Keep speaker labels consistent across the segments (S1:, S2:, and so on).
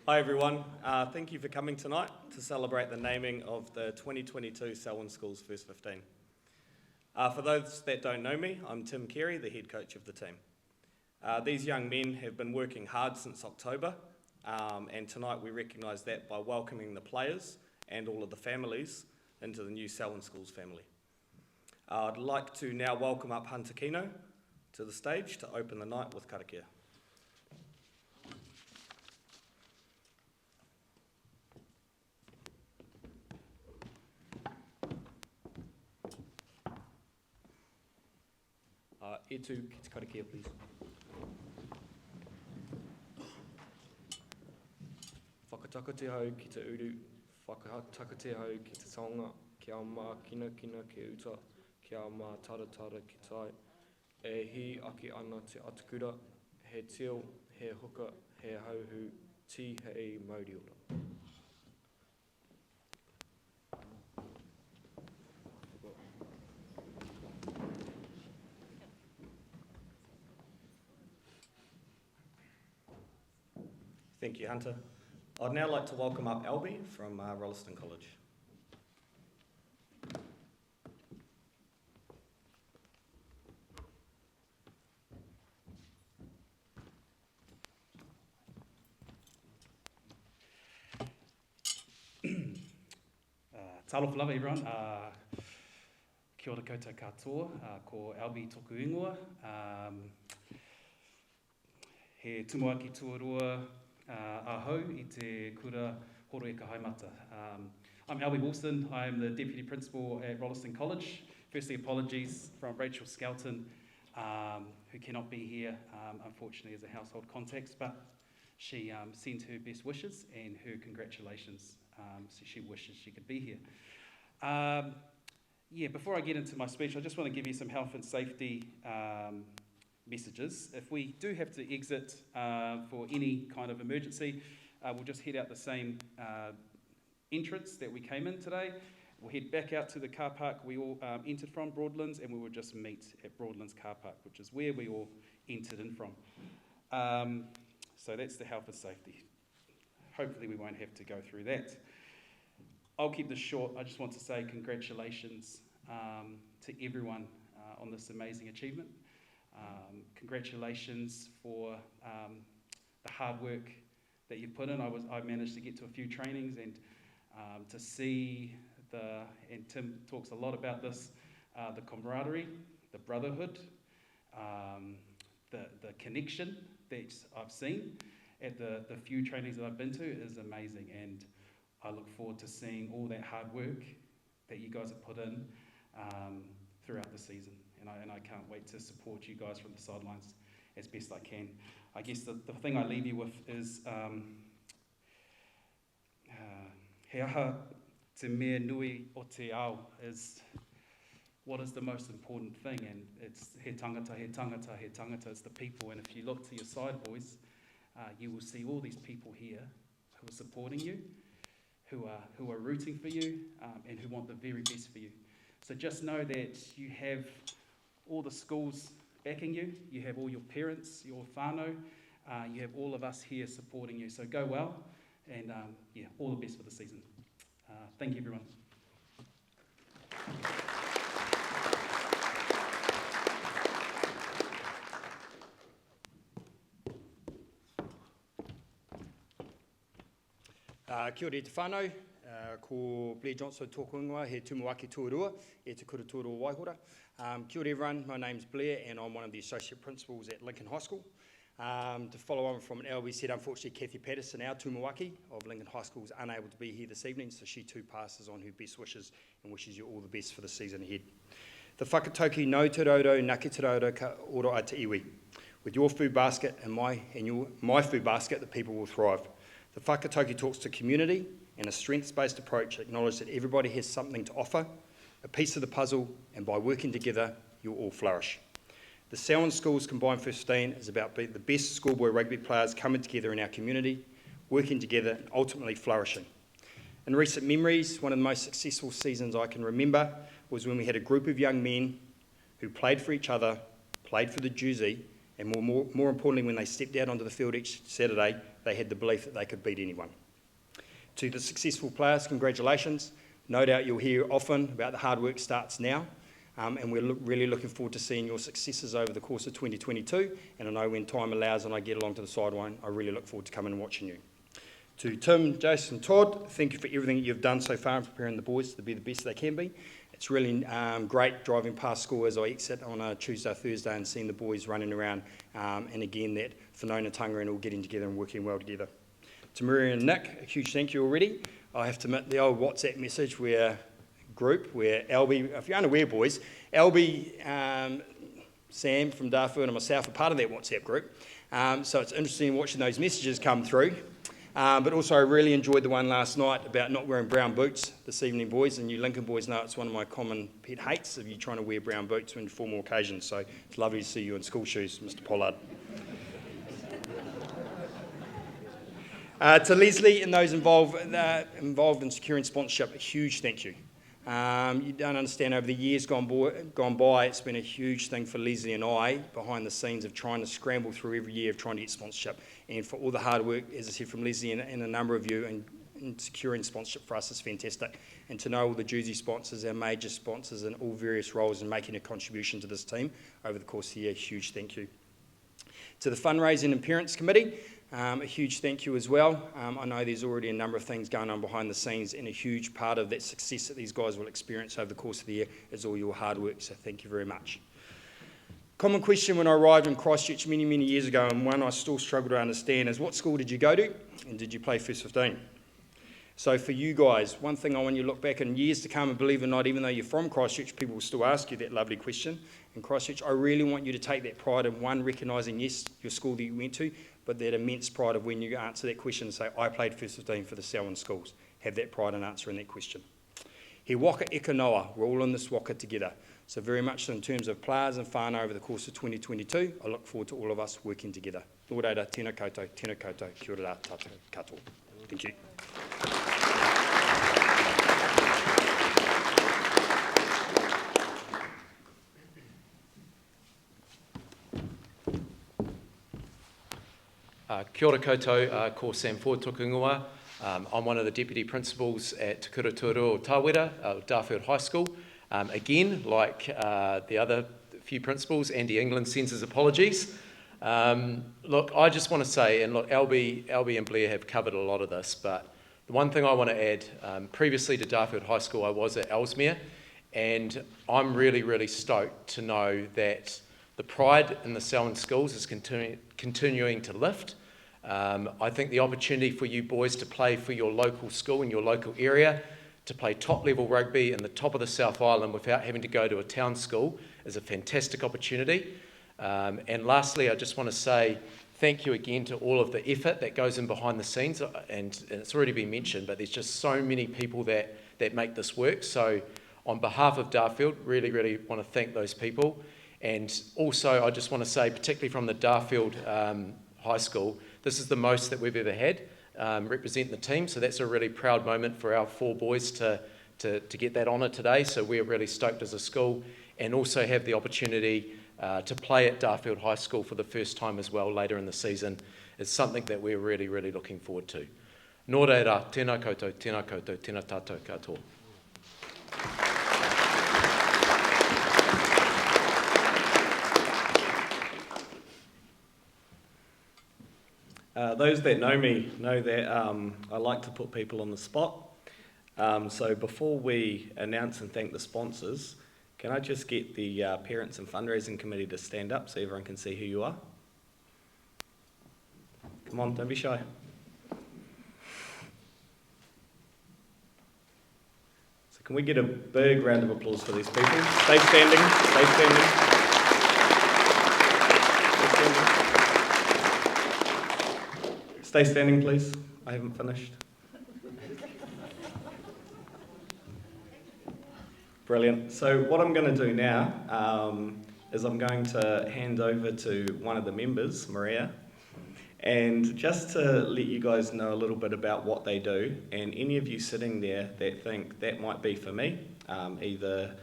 S1: Hi everyone, thank you for coming tonight to celebrate the naming of the 2022 Selwyn School's First 15. For those that don't know me, I'm Tim Carey, the head coach of the team. These young men have been working hard since October, and tonight we recognise that by welcoming the players and all of the families into the new Selwyn School's family. I'd like to now welcome up Hunter Kino to the stage to open the night with karakia.
S2: E tū ki te karakia, please. Whakataka te hau ki te uru, whakataka te hau ki te taonga, kia mā kina kina ke uta, kia mā tara tara ki tai. E hi ake ana te atukura, he teo, he huka, he hauhu, ti hei mauriora.
S1: Thank you, Hunter. I'd now like to welcome up Albie from Rolleston College.
S3: Talofa lava everyone. Kia ora koutou katoa, ko Albie toku ingoa. He tumuaki tuarua ahau I te kura horo e ka haimata. I'm Albie Wilson. I'm the Deputy Principal at Rolleston College. Firstly, apologies from Rachel Skelton, who cannot be here, unfortunately, as a household context, but she sent her best wishes and her congratulations. So she wishes she could be here. Before I get into my speech, I just want to give you some health and safety messages. If we do have to exit for any kind of emergency, we'll just head out the same entrance that we came in today. We'll head back out to the car park we all entered from, Broadlands, and we will just meet at Broadlands car park, which is where we all entered in from. So that's the health and safety. Hopefully we won't have to go through that. I'll keep this short. I just want to say congratulations to everyone on this amazing achievement. Congratulations for the hard work that you've put in. I managed to get to a few trainings and to see and Tim talks a lot about this, the camaraderie, the brotherhood, the connection that I've seen at the few trainings that I've been to is amazing, and I look forward to seeing all that hard work that you guys have put in throughout the season, and I can't wait to support you guys from the sidelines as best I can. I guess the thing I leave you with is he aha te mea nui o te ao is what is the most important thing, and it's he tangata, he tangata, he tangata, it's the people. And if you look to your side, boys, you will see all these people here who are supporting you, who are rooting for you, and who want the very best for you. So just know that you have all the schools backing you, you have all your parents, your whānau, you have all of us here supporting you. So go well, and all the best for the season. Thank you, everyone.
S4: Kia ora te whānau, ko Blair Johnson tōku ingoa, he tumuaki tuarua, e te kura tuarua Waihora. Kia ora everyone, my name's Blair and I'm one of the Associate Principals at Lincoln High School. To follow on from what Albie said, unfortunately Kathy Patterson, our tumuaki of Lincoln High School, is unable to be here this evening, so she too passes on her best wishes and wishes you all the best for the season ahead. The whakatauki no te raudo, naki te raudo ka oro a te iwi. With your food basket and my food basket, the people will thrive. The whakatauki talks to community and a strengths-based approach acknowledge that everybody has something to offer, a piece of the puzzle, and by working together, you'll all flourish. The Selwyn School's Combined 15 is about being the best schoolboy rugby players coming together in our community, working together and ultimately flourishing. In recent memories, one of the most successful seasons I can remember was when we had a group of young men who played for each other, played for the jersey, And more importantly, when they stepped out onto the field each Saturday, they had the belief that they could beat anyone. To the successful players, congratulations. No doubt you'll hear often about the hard work starts now, and we're really looking forward to seeing your successes over the course of 2022, and I know when time allows and I get along to the sideline, I really look forward to coming and watching you. To Tim, Jason, Todd, thank you for everything that you've done so far in preparing the boys to be the best they can be. It's really great driving past school as I exit on a Tuesday or Thursday and seeing the boys running around, and again that whanaungatanga and all getting together and working well together. To Maria and Nick, a huge thank you already. I have to admit the old WhatsApp message where Albie, if you're unaware boys, Albie, Sam from Darfield and myself are part of that WhatsApp group. So it's interesting watching those messages come through. But also I really enjoyed the one last night about not wearing brown boots this evening, boys. And you Lincoln boys know it's one of my common pet hates of you trying to wear brown boots in formal occasions. So it's lovely to see you in school shoes, Mr. Pollard. To Leslie and those involved in securing sponsorship, a huge thank you. You don't understand, over the years gone by, it's been a huge thing for Leslie and I behind the scenes of trying to scramble through every year of trying to get sponsorship. And for all the hard work, as I said, from Leslie and a number of you in securing sponsorship for us is fantastic. And to know all the Jersey sponsors, our major sponsors in all various roles and making a contribution to this team over the course of the year, huge thank you. To the Fundraising and Parents Committee, a huge thank you as well. I know there's already a number of things going on behind the scenes, and a huge part of that success that these guys will experience over the course of the year is all your hard work, so thank you very much. Common question when I arrived in Christchurch many years ago, and one I still struggle to understand, is what school did you go to and did you play first 15? So for you guys, one thing I want you to look back in years to come, and believe it or not, even though you're from Christchurch, people will still ask you that lovely question. In Christchurch, I really want you to take that pride in, one, recognising, yes, your school that you went to, but that immense pride of when you answer that question and say, I played first 15 for the Selwyn schools. Have that pride in answering that question. He waka eka noa, we're all in this waka together. So very much in terms of players and whānau over the course of 2022, I look forward to all of us working together. Nō reira, tēnā koutou, kia ora rā tātou katoa. Thank you.
S5: Kia ora koutou, ko Sam Ford toku ingoa. I'm one of the deputy principals at Te Kuraturu o Tāwera, Darfield High School. Again, like the other few principals, Andy England sends his apologies. Look, I just want to say, and look, Albie and Blair have covered a lot of this, but the one thing I want to add, previously to Darfield High School, I was at Ellesmere, and I'm really stoked to know that the pride in the Selwyn schools is continuing to lift. I think the opportunity for you boys to play for your local school in your local area, to play top-level rugby in the top of the South Island without having to go to a town school is a fantastic opportunity. And lastly, I just want to say thank you again to all of the effort that goes in behind the scenes, and it's already been mentioned, but there's just so many people that make this work. So on behalf of Darfield, really want to thank those people. And also, I just want to say, particularly from the Darfield High School, this is the most that we've ever had representing the team. So that's a really proud moment for our 4 boys to get that honour today. So we're really stoked as a school, and also have the opportunity to play at Darfield High School for the first time as well later in the season. It's something that we're really looking forward to. Nō reira, tēnā koutou, tēnā tātou katoa.
S1: Those that know me know that I like to put people on the spot. So before we announce and thank the sponsors, can I just get the Parents and Fundraising Committee to stand up so everyone can see who you are? Come on, don't be shy. So can we get a big round of applause for these people? Stay standing, stay standing. Stay standing, please. I haven't finished. Brilliant. So what I'm going to do now is I'm going to hand over to one of the members, Maria, and just to let you guys know a little bit about what they do, and any of you sitting there that think that might be for me, either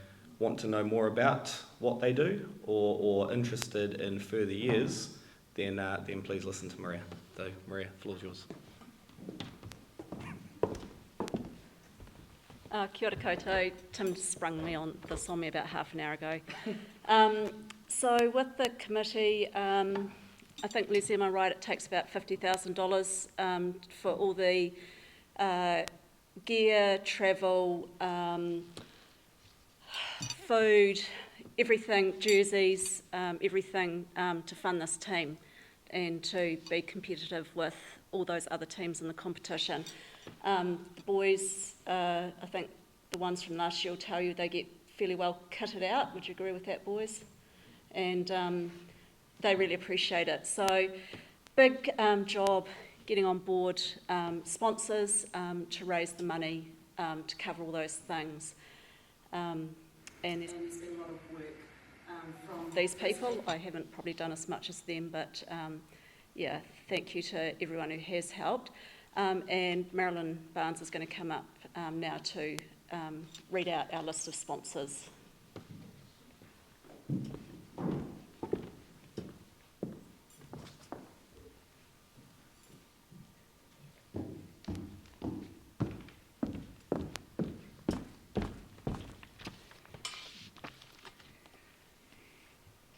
S1: want to know more about what they do or interested in further years, then please listen to Maria. So, Maria, the floor's yours.
S6: Kia ora koutou. Tim sprung me on this on me about half an hour ago. So with the committee, I think, Leslie, am I right, it takes about $50,000 for all the gear, travel, food, everything, jerseys, everything to fund this team and to be competitive with all those other teams in the competition. The boys, I think the ones from last year will tell you they get fairly well kitted out. Would you agree with that, boys? And they really appreciate it. So big job getting on board sponsors to raise the money to cover all those things. And there's been a lot of work from these people. I haven't probably done as much as them, but yeah, thank you to everyone who has helped. And Marilyn Barnes is going to come up now to read out our list of sponsors.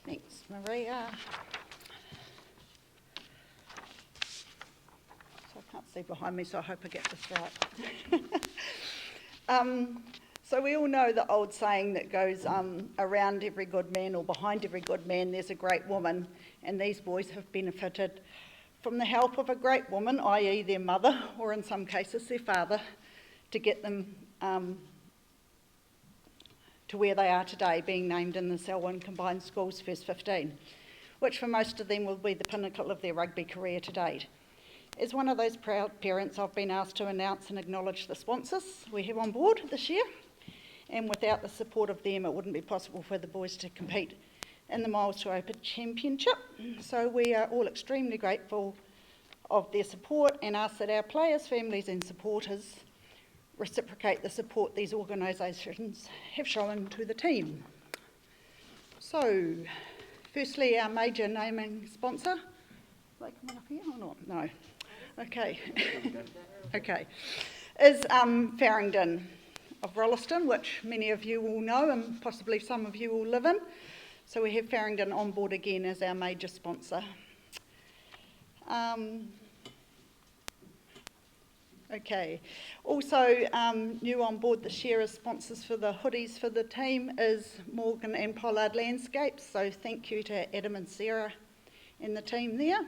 S7: Thanks, Maria. So I can't see behind me, so I hope I get this right. So we all know the old saying that goes, around every good man or behind every good man there's a great woman, and these boys have benefited from the help of a great woman, i.e. their mother, or in some cases their father, to get them to where they are today, being named in the Selwyn Combined Schools First 15, which for most of them will be the pinnacle of their rugby career to date. As one of those proud parents, I've been asked to announce and acknowledge the sponsors we have on board this year, and without the support of them it wouldn't be possible for the boys to compete in the Miles to Open Championship. So we are all extremely grateful of their support and ask that our players, families and supporters reciprocate the support these organisations have shown to the team. So, firstly, our major naming sponsor. Are they coming up here or not? No. Okay. Okay. Is Farringdon of Rolleston, which many of you will know and possibly some of you will live in. So we have Farringdon on board again as our major sponsor. Okay. Also new on board this year as sponsors for the hoodies for the team is Morgan and Pollard Landscapes. So thank you to Adam and Sarah and the team there.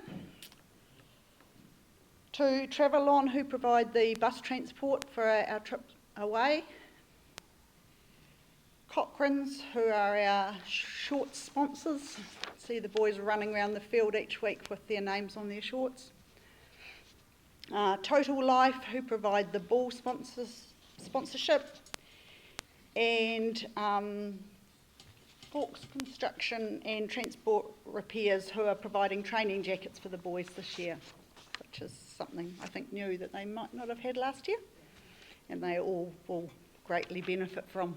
S7: To Travel On, who provide the bus transport for our trip away. Cochrane's, who are our shorts sponsors. See the boys running around the field each week with their names on their shorts. Total Life, who provide the ball sponsorship. And Forks Construction and Transport Repairs, who are providing training jackets for the boys this year, which is something I think new that they might not have had last year, and they all will greatly benefit from.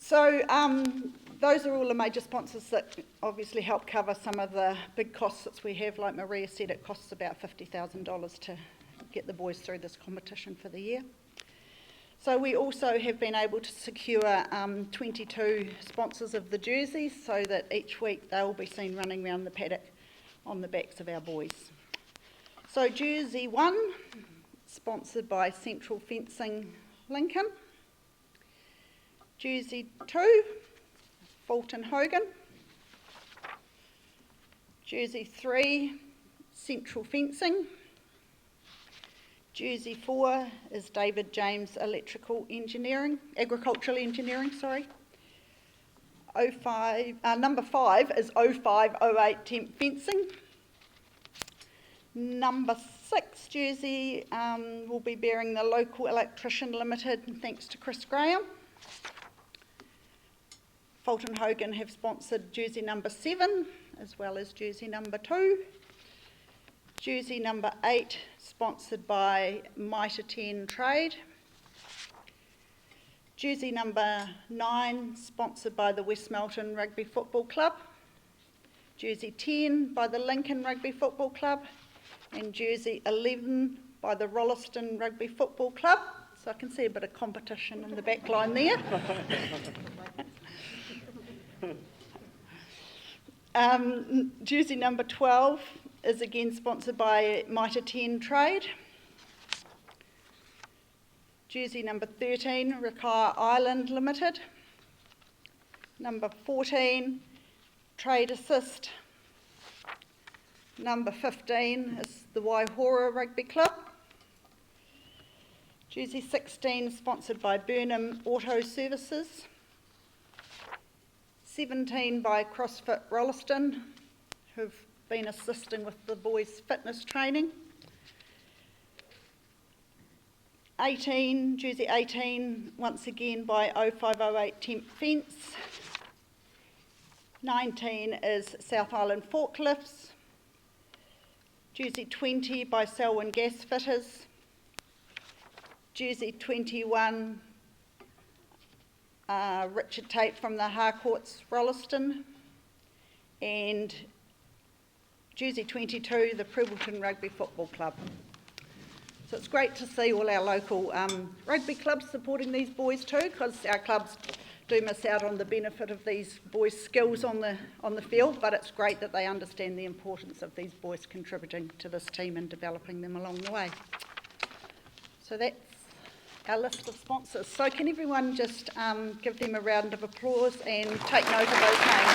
S7: So those are all the major sponsors that obviously help cover some of the big costs that we have. Like Maria said, it costs about $50,000 to get the boys through this competition for the year. So we also have been able to secure 22 sponsors of the jerseys, so that each week they will be seen running around the paddock on the backs of our boys. So Jersey 1, sponsored by Central Fencing Lincoln. Jersey 2, Fulton Hogan. Jersey 3, Central Fencing. Jersey 4 is David James Agricultural Engineering, Number 5 is 0508 Temp Fencing. Number 6 jersey will be bearing the Local Electrician Limited, thanks to Chris Graham. Fulton Hogan have sponsored jersey number 7, as well as jersey number 2. Jersey number 8, sponsored by Mitre 10 Trade. Jersey number 9, sponsored by the West Melton Rugby Football Club. Jersey 10 by the Lincoln Rugby Football Club. And jersey 11 by the Rolleston Rugby Football Club. So I can see a bit of competition in the back line there. Jersey number 12 is again sponsored by Mitre 10 Trade. Jersey number 13, Retire Island Limited. Number 14, Trade Assist. Number 15 is the Waihora Rugby Club. Jersey 16, sponsored by Burnham Auto Services. 17 by CrossFit Rolleston, who've been assisting with the boys' fitness training. 18, Jersey 18, once again by 0508 Temp Fence. 19 is South Island Forklifts. Jersey 20 by Selwyn Gas Fitters. Jersey 21, Richard Tate from the Harcourts Rolleston. And Jersey 22, the Prebbleton Rugby Football Club. So it's great to see all our local rugby clubs supporting these boys too, because our clubs do miss out on the benefit of these boys' skills on the field, but it's great that they understand the importance of these boys contributing to this team and developing them along the way. So that's our list of sponsors. So can everyone just give them a round of applause and take note of those names?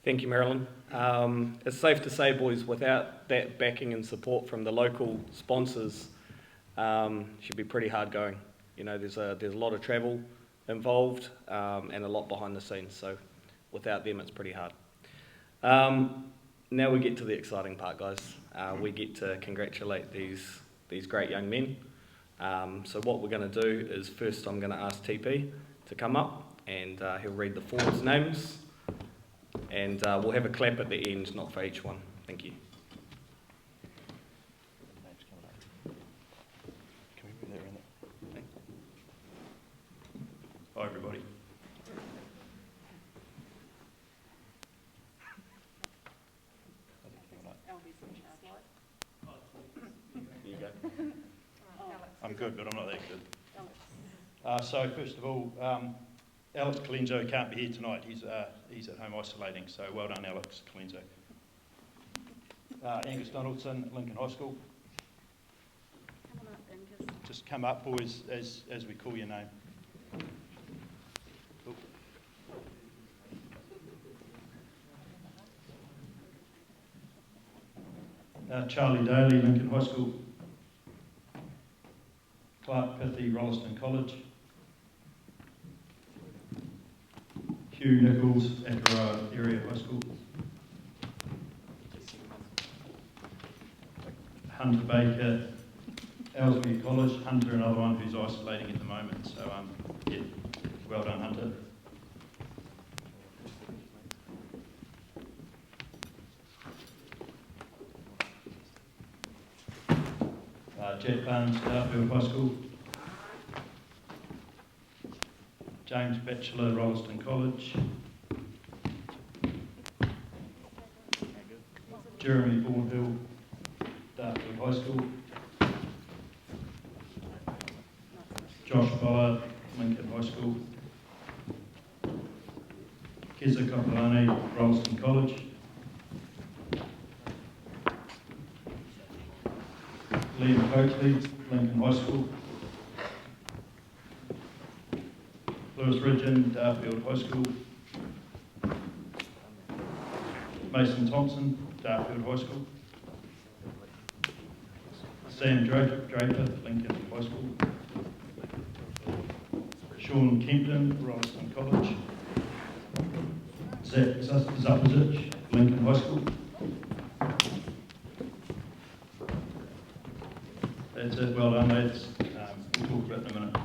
S1: Thank you, Marilyn. It's safe to say, boys, without that backing and support from the local sponsors, should be pretty hard going. You know, there's a lot of travel involved and a lot behind the scenes, so without them it's pretty hard. Now we get to the exciting part, guys. We get to congratulate these great young men. So what we're going to do is first I'm going to ask TP to come up and he'll read the forwards' names. And we'll have a clap at the end, not for each one. Thank you.
S8: Can we move that around there? Hi, everybody. There you go. I'm good, but I'm not that good. So first of all, Alex Colenso can't be here tonight. He's at home isolating, so well done, Alex Colenso. Angus Donaldson, Lincoln High School.
S6: Come on up, Angus.
S8: Just come up, boys, as we call your name. Cool. Charlie Daly, Lincoln High School. Clark Pithy, Rolleston College. Hugh Nichols, Akaroa Area High School. Hunter Baker, Ellesmere College. Hunter, another one who's isolating at the moment. So, yeah, well done, Hunter. Jet Barnes, Darfield High School. James Batchelor, Rolleston College. Jeremy Bournehill, Dartford High School. Josh Byer, Lincoln High School. Keza Kopolani, Rolleston College. Liam Coakley, Lincoln High School. Lewis Ridgeon, Darfield High School. Mason Thompson, Darfield High School. Sam Draper, Lincoln High School. Sean Kempton, Rolleston College. Zach Zapozic, Lincoln High School. That's it, well done, lads. We'll talk about it in a minute.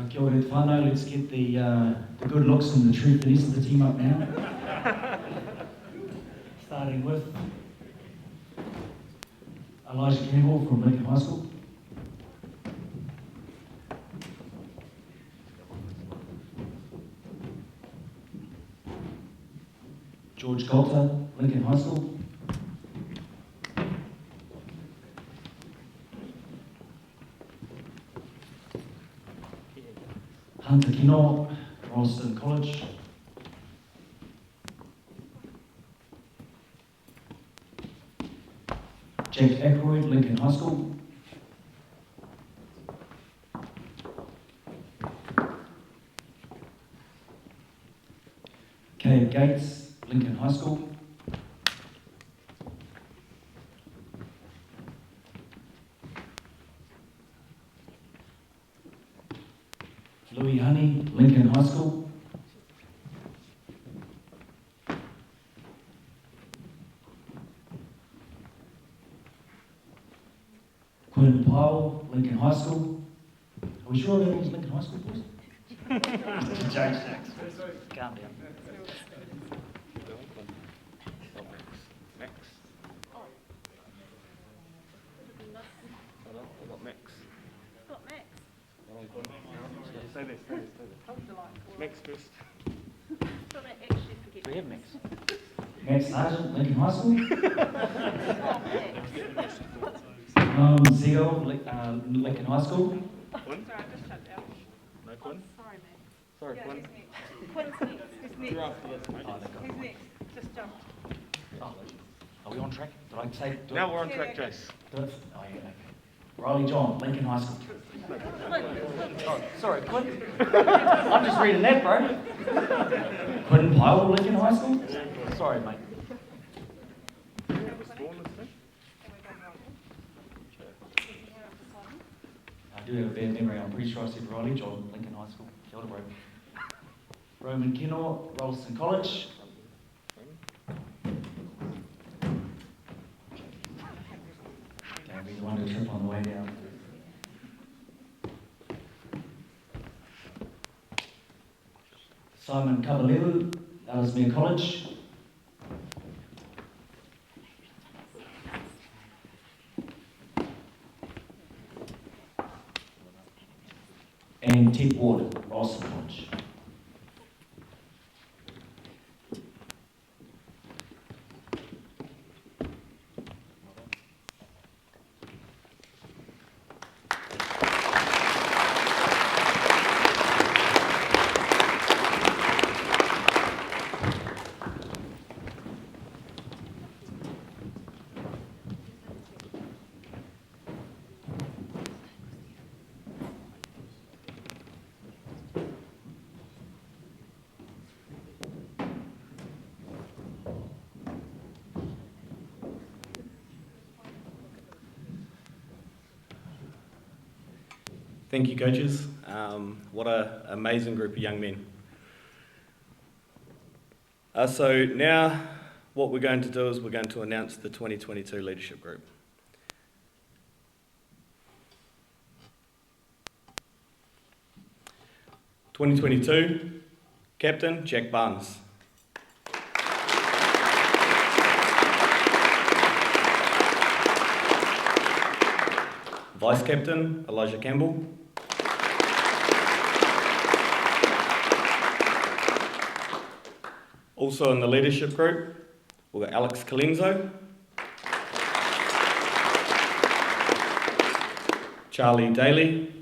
S9: Kia ora te whānau, let's get the good looks and the true finesse of the team up now. Starting with Elijah Campbell from Lincoln High School. George Golter, Lincoln High School. Hunter Kino, Rolleston College. Jack Ackroyd, Lincoln High School. Caleb Gates, Lincoln High School. Louis Honey, Lincoln High School. Quinn Powell, Lincoln High School. Are we sure that was Lincoln High School, boys?
S10: Jokes. Calm down.
S2: Max first.
S10: We have Max.
S9: Matt Sargent, Lincoln High School. Zio, Lincoln High School.
S2: Quinn? No Quinn?
S11: Sorry, mate.
S2: Sorry, Quinn.
S11: Quinn's next. Who's next?
S2: You're after this, mate.
S11: Who's next? Just jump.
S10: Oh, are we on track? Did I say do
S2: Now
S10: it?
S2: we're on track, Jace.
S9: Do it. Oh, yeah, okay. Riley John, Lincoln High School.
S10: Oh, sorry, Quinn. I'm just reading that, bro.
S9: Quinn Powell, Lincoln High School.
S10: Sorry, mate.
S9: I do have a bad memory. I'm pretty sure I said Riley John, Lincoln High School. Kia ora, bro. Roman Kino, Rolleston College. Don't be the one to trip on the way down. Simon Kabalewu, Ellesmere College. And Ted Ward, Rolleston College.
S1: Thank you, coaches. What an amazing group of young men. So now what we're going to do is we're going to announce the 2022 leadership group. (2022) Captain Jack Barnes. Vice Captain Elijah Campbell. Also in the leadership group, we've got Alex Colenso, Charlie Daly,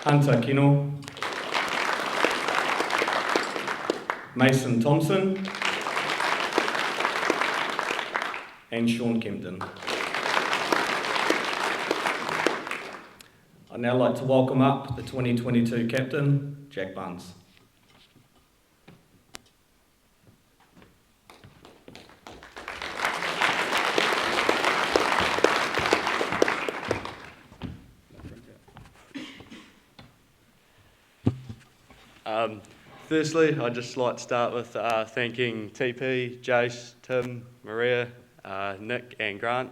S1: Hunter Kino, Mason Thompson, and Sean Kempton. I'd now like to welcome up the 2022 captain, Jack Barnes.
S2: Firstly, I'd just like to start with thanking TP, Jace, Tim, Maria, Nick and Grant.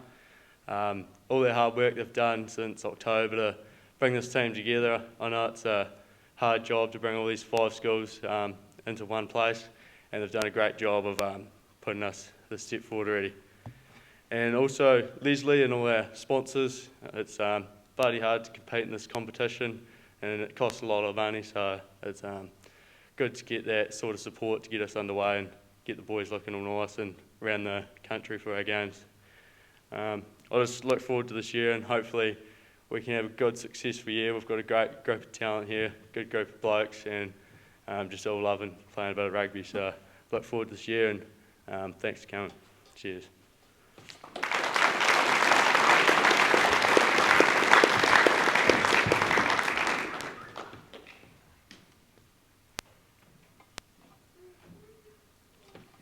S2: All their hard work they've done since October to
S12: bring this team together. I know it's a hard job to bring all these 5 schools into one place, and they've done a great job of putting us this step forward already. And also Leslie and all our sponsors. It's bloody hard to compete in this competition, and it costs a lot of money, so it's good to get that sort of support to get us underway and get the boys looking all nice and around the country for our games. I just look forward to this year, and hopefully we can have a good successful year. We've got a great group of talent here, good group of blokes, and just all loving playing a bit of rugby. So look forward to this year, and thanks for coming. Cheers.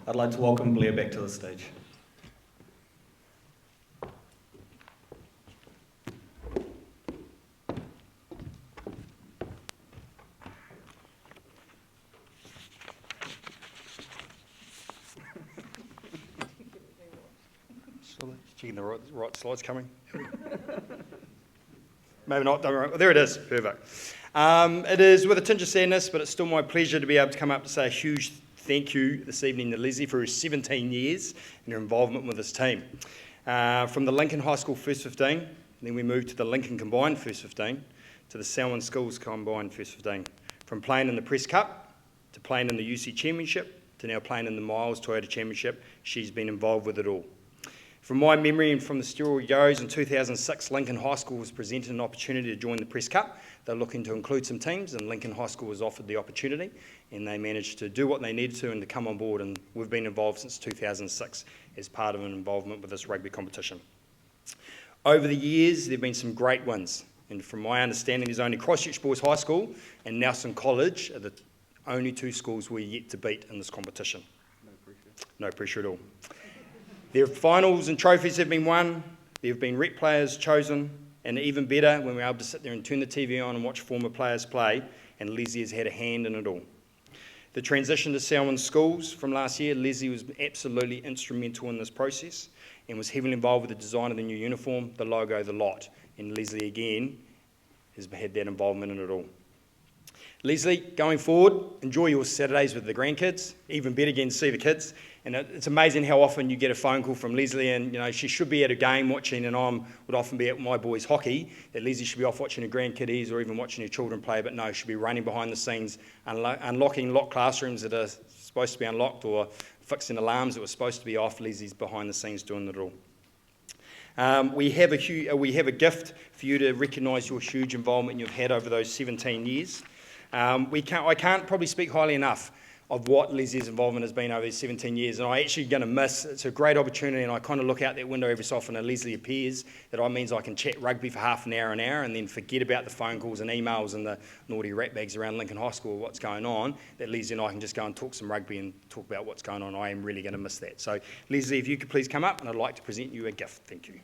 S1: I'd like to welcome Blair back to the stage.
S4: Checking the right slides coming. Maybe not, don't worry. There it is, perfect. It is with a tinge of sadness, but it's still my pleasure to be able to come up to say a huge thank you this evening to Leslie for her 17 years and her involvement with this team. From the Lincoln High School First 15, then we moved to the Lincoln Combined First 15, to the Selwyn Schools Combined First 15. From playing in the Press Cup, to playing in the UC Championship, to now playing in the Miles Toyota Championship, she's been involved with it all. From my memory and from the story goes, in 2006, Lincoln High School was presented an opportunity to join the Press Cup. They're looking to include some teams, and Lincoln High School was offered the opportunity, and they managed to do what they needed to and to come on board, and we've been involved since 2006 as part of an involvement with this rugby competition. Over the years, there have been some great wins, and from my understanding, there's only Christchurch Boys High School and Nelson College are the only 2 schools we're yet to beat in this competition. No pressure at all. Their finals and trophies have been won, there have been rep players chosen, and even better, when we're able to sit there and turn the TV on and watch former players play, and Leslie has had a hand in it all. The transition to Selwyn Schools from last year, Leslie was absolutely instrumental in this process and was heavily involved with the design of the new uniform, the logo, the lot, and Leslie again has had that involvement in it all. Leslie, going forward, enjoy your Saturdays with the grandkids, even better again to see the kids. And it's amazing how often you get a phone call from Leslie, and she should be at a game watching, and I would often be at my boys' hockey, that Leslie should be off watching her grandkiddies or even watching her children play, but no, she'll be running behind the scenes, unlocking locked classrooms that are supposed to be unlocked or fixing alarms that were supposed to be off. Leslie's behind the scenes doing it all. We have a gift for you to recognise your huge involvement you've had over those 17 years. I can't probably speak highly enough of what Leslie's involvement has been over these 17 years, and I'm actually going to miss. It's a great opportunity, and I kind of look out that window every so often and Leslie appears. That means I can chat rugby for half an hour, and then forget about the phone calls and emails and the naughty rat bags around Lincoln High School, what's going on, that Leslie and I can just go and talk some rugby and talk about what's going on. I am really going to miss that. So Leslie, if you could please come up, and I'd like to present you a gift. Thank you.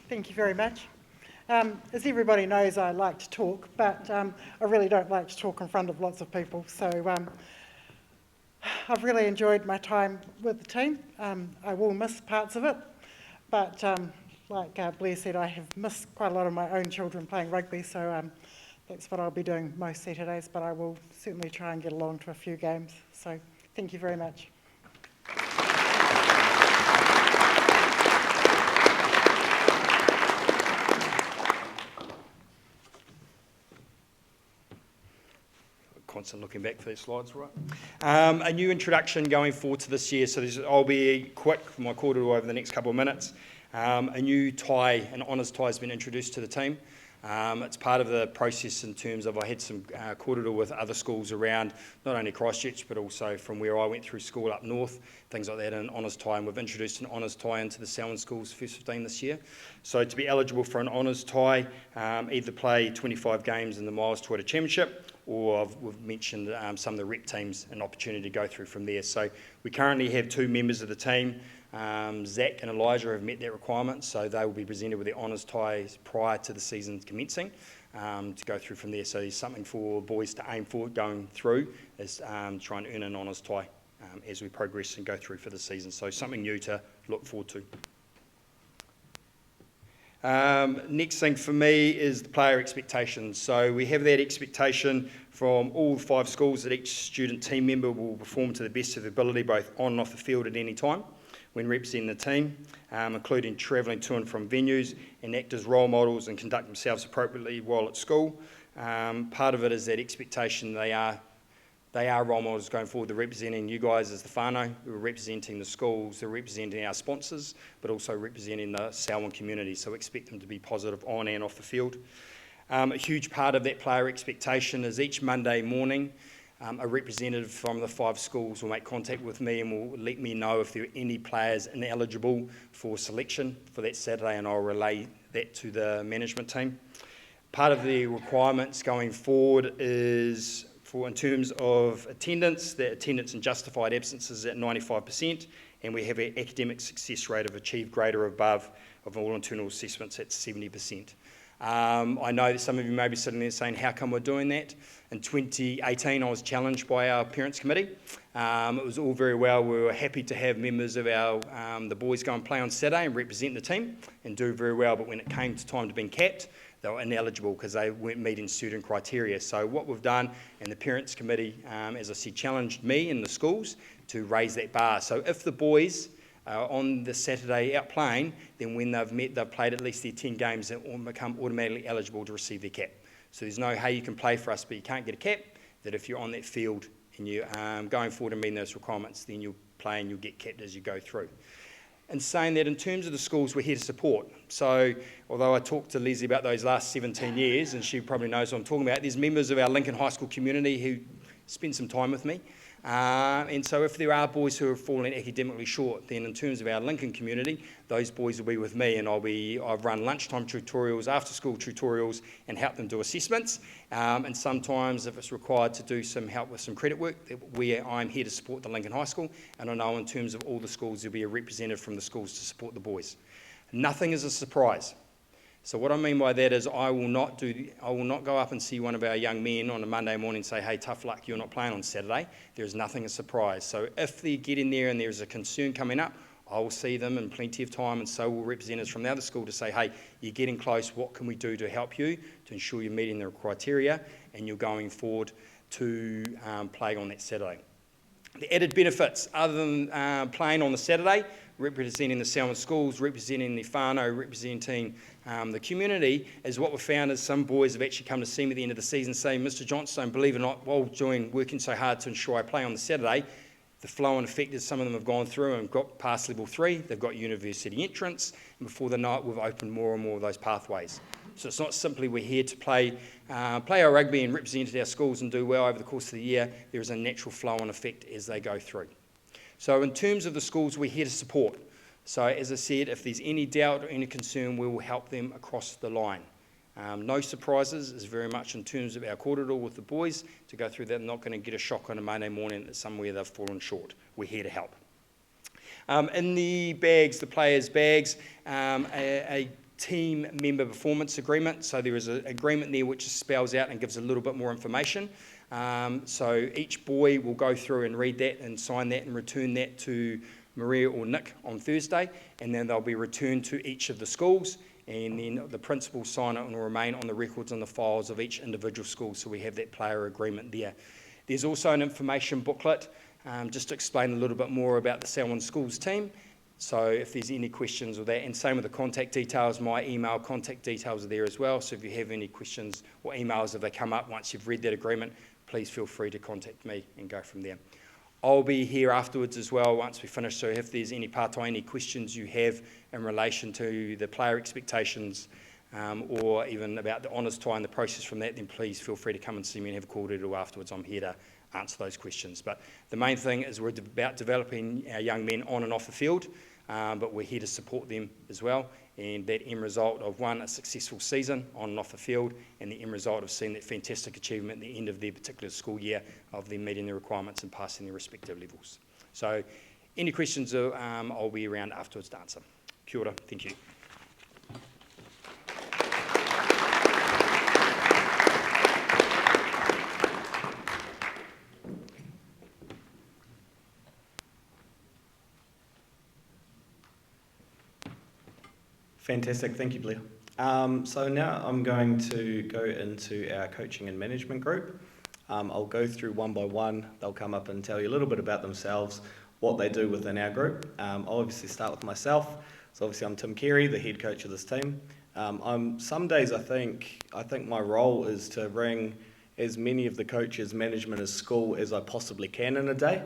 S11: Thank you very much. As everybody knows, I like to talk, but I really don't like to talk in front of lots of people. So I've really enjoyed my time with the team. I will miss parts of it, but like Blair said, I have missed quite a lot of my own children playing rugby, so that's what I'll be doing most Saturdays, but I will certainly try and get along to a few games. So thank you very much.
S4: Constant looking back for these slides, right? A new introduction going forward to this year, so I'll be quick for my kōrero over the next couple of minutes. A new tie, an honours tie, has been introduced to the team. It's part of the process in terms of I had some kōrero with other schools around, not only Christchurch, but also from where I went through school up north, things like that, and an honours tie, and we've introduced an honours tie into the Selwyn Schools First 15 this year. So to be eligible for an honours tie, either play 25 games in the Miles Toyota Championship, or we've mentioned some of the rep teams, an opportunity to go through from there. So we currently have 2 members of the team. Zach and Elijah have met that requirement, so they will be presented with their honours ties prior to the season commencing to go through from there. So there's something for boys to aim for going through, is try and earn an honours tie as we progress and go through for the season. So something new to look forward to. Next thing for me is the player expectations. So we have that expectation from all 5 schools that each student team member will perform to the best of their ability, both on and off the field at any time when representing the team, including travelling to and from venues, and act as role models and conduct themselves appropriately while at school. Part of it is that expectation they are role models going forward. They're representing you guys as the whānau, who are representing the schools, they're representing our sponsors, but also representing the Selwyn community, so expect them to be positive on and off the field. A huge part of that player expectation is each Monday morning, a representative from the 5 schools will make contact with me and will let me know if there are any players ineligible for selection for that Saturday, and I'll relay that to the management team. Part of the requirements going forward is in terms of attendance, the attendance and justified absences at 95%, and we have an academic success rate of achieved grade or above of all internal assessments at 70%. I know that some of you may be sitting there saying, how come we're doing that? In 2018, I was challenged by our parents committee. It was all very well. We were happy to have members of the boys go and play on Saturday and represent the team and do very well, but when it came to time to being capped, they were ineligible because they weren't meeting certain criteria. So what we've done, and the parents committee, as I said, challenged me and the schools to raise that bar. So if the boys are on the Saturday out playing, then when they've played at least their 10 games, they will become automatically eligible to receive their cap. So there's no, hey, you can play for us, but you can't get a cap, that if you're on that field and you're going forward and meeting those requirements, then you'll play and you'll get capped as you go through. And saying that in terms of the schools, we're here to support. So although I talked to Leslie about those last 17 years, and she probably knows what I'm talking about, there's members of our Lincoln High School community who spend some time with me. And so if there are boys who are falling academically short, then in terms of our Lincoln community, those boys will be with me, and I've run lunchtime tutorials, after school tutorials, and help them do assessments. And sometimes if it's required to do some help with some credit work, I'm here to support the Lincoln High School, and I know in terms of all the schools, there'll be a representative from the schools to support the boys. Nothing is a surprise. So what I mean by that is I will not go up and see one of our young men on a Monday morning and say, hey, tough luck, you're not playing on Saturday. There's nothing a surprise. So if they get in there and there's a concern coming up, I will see them in plenty of time, and so will representatives from the other school to say, hey, you're getting close, what can we do to help you to ensure you're meeting the criteria and you're going forward to play on that Saturday. The added benefits, other than playing on the Saturday, representing the Selwyn schools, representing the whānau, representing the community, is what we've found is some boys have actually come to see me at the end of the season saying, Mr. Johnstone, believe it or not, while working so hard to ensure I play on the Saturday, the flow and effect is some of them have gone through and got past level 3, they've got university entrance, and before the night we've opened more and more of those pathways. So it's not simply we're here to play our rugby and represent our schools and do well over the course of the year, there is a natural flow and effect as they go through. So in terms of the schools, we're here to support. So as I said, if there's any doubt or any concern, we will help them across the line. No surprises is very much in terms of our corridor with the boys to go through that. I'm not going to get a shock on a Monday morning that somewhere they've fallen short. We're here to help. In the bags, the players' bags, a team member performance agreement. So there is an agreement there which spells out and gives a little bit more information. So each boy will go through and read that and sign that and return that to Maria or Nick on Thursday, and then they'll be returned to each of the schools, and then the principal sign it and will remain on the records and the files of each individual school, so we have that player agreement there. There's also an information booklet just to explain a little bit more about the Selwyn Schools team, so if there's any questions with that, and same with the contact details, my email contact details are there as well, so if you have any questions or emails if they come up once you've read that agreement, please feel free to contact me and go from there. I'll be here afterwards as well once we finish, so if there's any part-time, any questions you have in relation to the player expectations or even about the honours tie and the process from that, then please feel free to come and see me and have a call to afterwards. I'm here to answer those questions. But the main thing is we're about developing our young men on and off the field, but we're here to support them as well, and that end result of one, a successful season on and off the field, and the end result of seeing that fantastic achievement at the end of their particular school year of them meeting their requirements and passing their respective levels. So Any questions I'll be around afterwards to answer. Kia ora, thank you.
S1: Fantastic, thank you, Blair. So now I'm going to go into our coaching and management group. I'll go through one by one. They'll come up and tell you a little bit about themselves, what they do within our group. I'll obviously start with myself. So obviously I'm Tim Carey, the head coach of this team. Some days I think my role is to bring as many of the coaches, management as school as I possibly can in a day.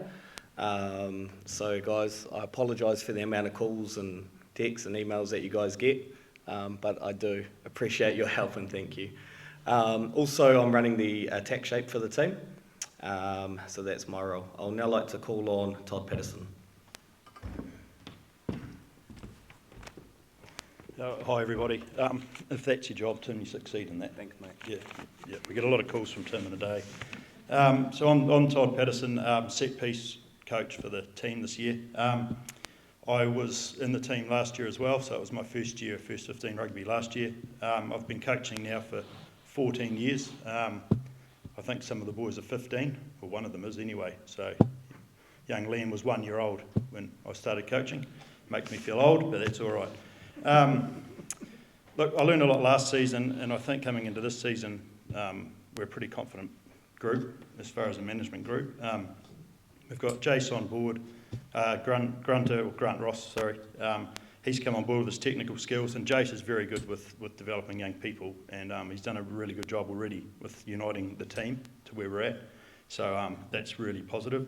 S1: So guys, I apologise for the amount of calls and texts and emails that you guys get, but I do appreciate your help and thank you. Also, I'm running the attack shape for the team, so that's my role. I'll now like to call on Todd Patterson.
S8: Hi everybody. If that's your job, Tim, you succeed in that.
S1: Thanks, mate.
S8: Yeah. We get a lot of calls from Tim in a day. So I'm Todd Patterson, set piece coach for the team this year. I was in the team last year as well, so it was my first year of First 15 rugby last year. I've been coaching now for 14 years. I think some of the boys are 15, or one of them is anyway. So young Liam was 1 year old when I started coaching. Makes me feel old, but that's all right. Look, I learned a lot last season, and I think coming into this season, we're a pretty confident group as far as a management group. We've got Jace on board. Grant Ross, sorry. He's come on board with his technical skills, and Jace is very good with developing young people, and he's done a really good job already with uniting the team to where we're at. So that's really positive.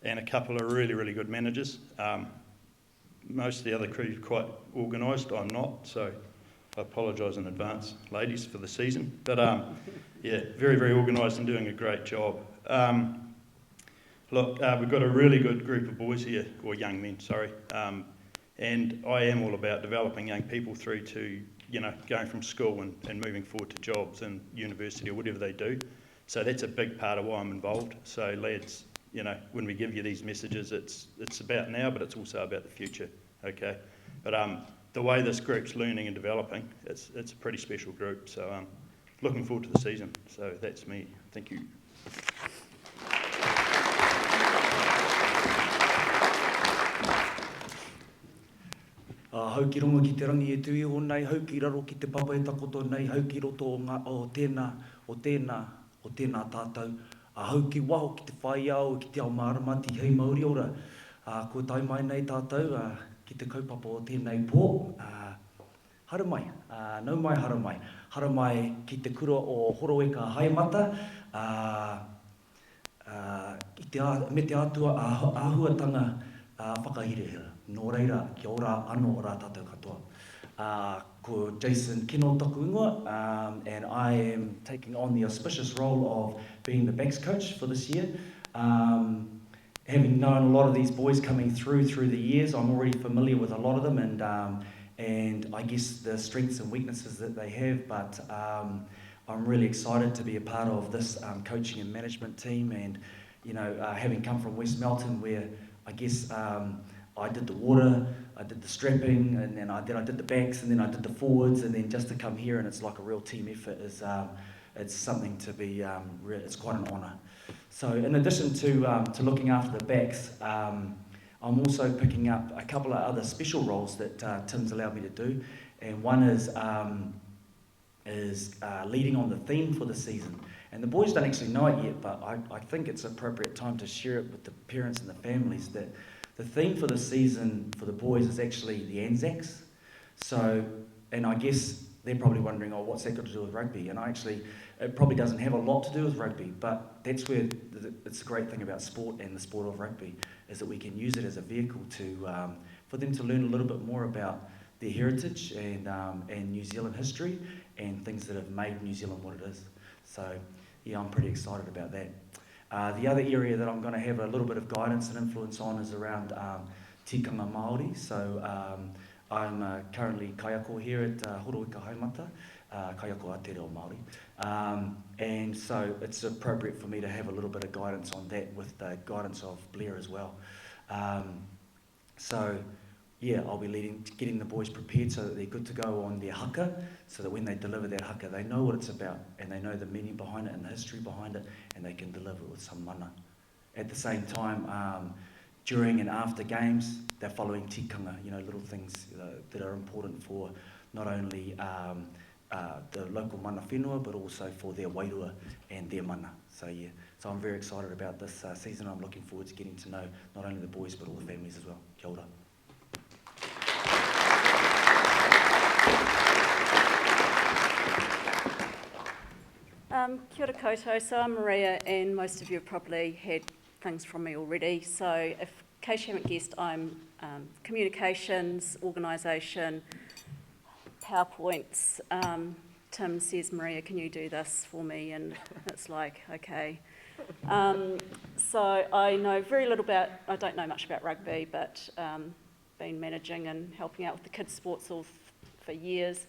S8: And a couple of really, really good managers. Most of the other crew are quite organised. I'm not, so I apologise in advance, ladies, for the season. But yeah, very, very organised and doing a great job. Look, we've got a really good group of boys here, or young men, sorry, and I am all about developing young people through to, going from school and moving forward to jobs and university or whatever they do. So that's a big part of why I'm involved. So lads, when we give you these messages, it's about now, but it's also about the future, okay? But the way this group's learning and developing, it's a pretty special group. So looking forward to the season. So that's me. Thank you.
S10: Hau ki rongo ki te rangi e tui o nei, hau ki raro ki te papa e takoto nei, hau ki roto o tēnā tātou. Hau ki waho ki te whai au, ki te ao māramati, hei Māori ora. Ko tai mai nei tātou, ki te kaupapa o tēnei pō. Hara mai, nau mai hara mai. Hara mai ki te kura o Horoeka Haimata. Me te atua āhuatanga whakahirehira. Nō reira, kia ora anō rā tātou katoa. Ko Jason Kino toku ingoa, and I am taking on the auspicious role of being the backs coach for this year. Having known a lot of these boys coming through the years, I'm already familiar with a lot of them and I guess the strengths and weaknesses that they have, but I'm really excited to be a part of this coaching and management team, and having come from West Melton, where I guess I did the water, I did the strapping, and then I did the backs, and then I did the forwards, and then just to come here and it's like a real team effort is it's something to be it's quite an honour. So in addition to looking after the backs, I'm also picking up a couple of other special roles that Tim's allowed me to do, and one is leading on the theme for the season. And the boys don't actually know it yet, but I think it's an appropriate time to share it with the parents and the families that the theme for the season for the boys is actually the Anzacs. So, and I guess they're probably wondering, what's that got to do with rugby? And it probably doesn't have a lot to do with rugby, but that's where it's a great thing about sport and the sport of rugby, is that we can use it as a vehicle for them to learn a little bit more about their heritage and New Zealand history and things that have made New Zealand what it is. So, yeah, I'm pretty excited about that. The other area that I'm going to have a little bit of guidance and influence on is around tikanga Māori. So I'm currently kaiako here at Horoeka Haimata, kaiako Aotearoa Māori. And so it's appropriate for me to have a little bit of guidance on that with the guidance of Blair as well. So, yeah, I'll be getting the boys prepared so that they're good to go on their haka, so that when they deliver that haka, they know what it's about, and they know the meaning behind it and the history behind it, and they can deliver it with some mana. At the same time, during and after games, they're following tikanga, little things that are important for not only the local mana whenua, but also for their wairua and their mana. So so I'm very excited about this season. I'm looking forward to getting to know not only the boys, but all the families as well. Kia ora.
S6: Kia ora koutou. So I'm Maria, and most of you have probably had things from me already. So in case you haven't guessed, I'm communications, organisation, PowerPoints. Tim says, Maria, can you do this for me? And it's like, okay. So I know I don't know much about rugby, but been managing and helping out with the kids' sports for years.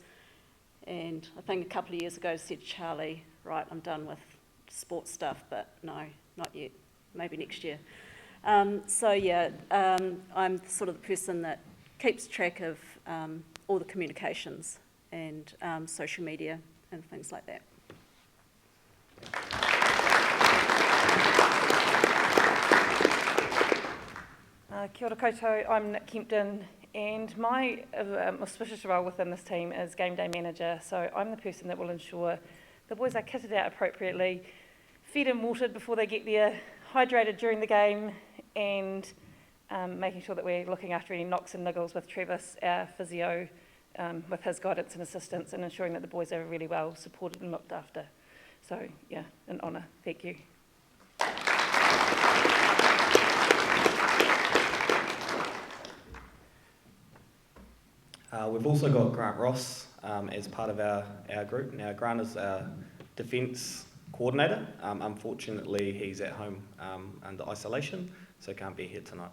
S6: And I think a couple of years ago I said, Charlie, right, I'm done with sports stuff, but no, not yet, maybe next year. I'm sort of the person that keeps track of all the communications and social media and things like that.
S13: Kia ora koutou, I'm Nick Kempton, and my auspicious role within this team is game day manager. So I'm the person that will ensure the boys are kitted out appropriately, fed and watered before they get there, hydrated during the game, and making sure that we're looking after any knocks and niggles with Travis, our physio, with his guidance and assistance, and ensuring that the boys are really well supported and looked after. So yeah, an honour. Thank you.
S1: We've also got Grant Ross as part of our group. Now, Grant is our defence coordinator. Unfortunately, he's at home under isolation, so can't be here tonight.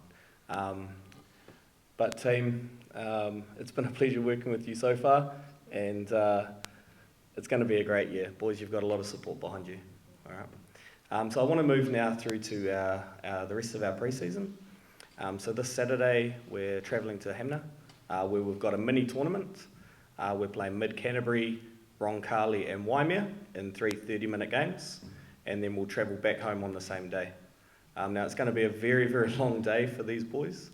S1: But team, it's been a pleasure working with you so far, and it's going to be a great year. Boys, you've got a lot of support behind you. All right. So I want to move now through to the rest of our pre-season. So this Saturday, we're travelling to Hamner, where we've got a mini tournament. We're playing Mid-Canterbury, Roncalli and Waimea in 3 30-minute games, and then we'll travel back home on the same day. Now it's going to be a very, very long day for these boys,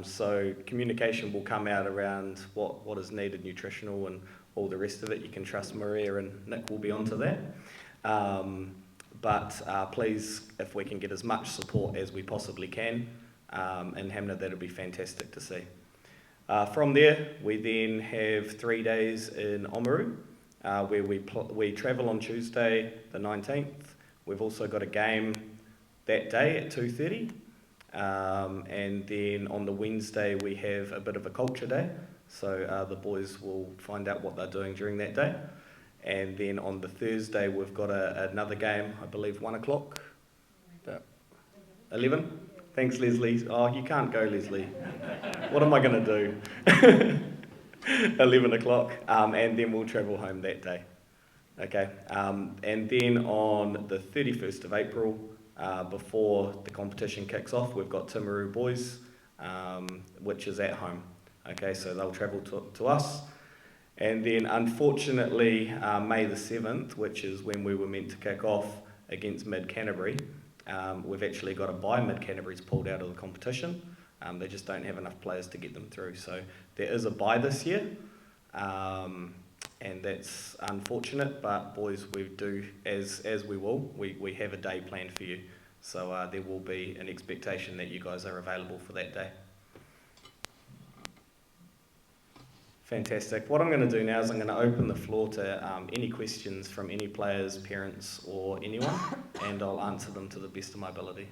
S1: so communication will come out around what is needed, nutritional and all the rest of it. You can trust Maria and Nick will be onto that. But please, if we can get as much support as we possibly can in Hamner, that'll be fantastic to see. From there, we then have 3 days in Oamaru, where we travel on Tuesday the 19th. We've also got a game that day at 2:30, and then on the Wednesday we have a bit of a culture day, so the boys will find out what they're doing during that day. And then on the Thursday we've got another game, I believe 1 o'clock, about 11. Thanks, Leslie. Oh, you can't go, Leslie. What am I going to do? 11 o'clock, and then we'll travel home that day. Okay, and then on the 31st of April, before the competition kicks off, we've got Timaru Boys, which is at home. Okay, so they'll travel to us. And then, unfortunately, May the 7th, which is when we were meant to kick off against Mid-Canterbury, we've actually got a bye. Mid-Canterbury's pulled out of the competition. They just don't have enough players to get them through. So there is a bye this year, and that's unfortunate, but boys, we do, as we will, we have a day planned for you. So there will be an expectation that you guys are available for that day. Fantastic. What I'm going to do now is I'm going to open the floor to any questions from any players, parents, or anyone, and I'll answer them to the best of my ability.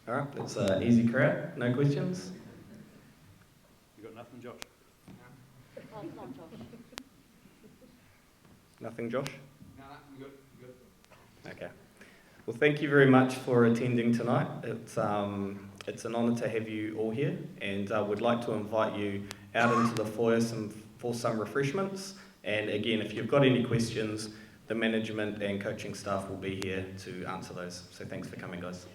S1: All right, it's an easy crowd. No questions?
S8: You got nothing, Josh?
S6: Oh, come on, Josh.
S1: Nothing, Josh?
S2: No, I'm good.
S1: Okay. Well, thank you very much for attending tonight. It's an honour to have you all here, and I would like to invite you out into the foyer for some refreshments. And again, if you've got any questions, the management and coaching staff will be here to answer those. So thanks for coming, guys.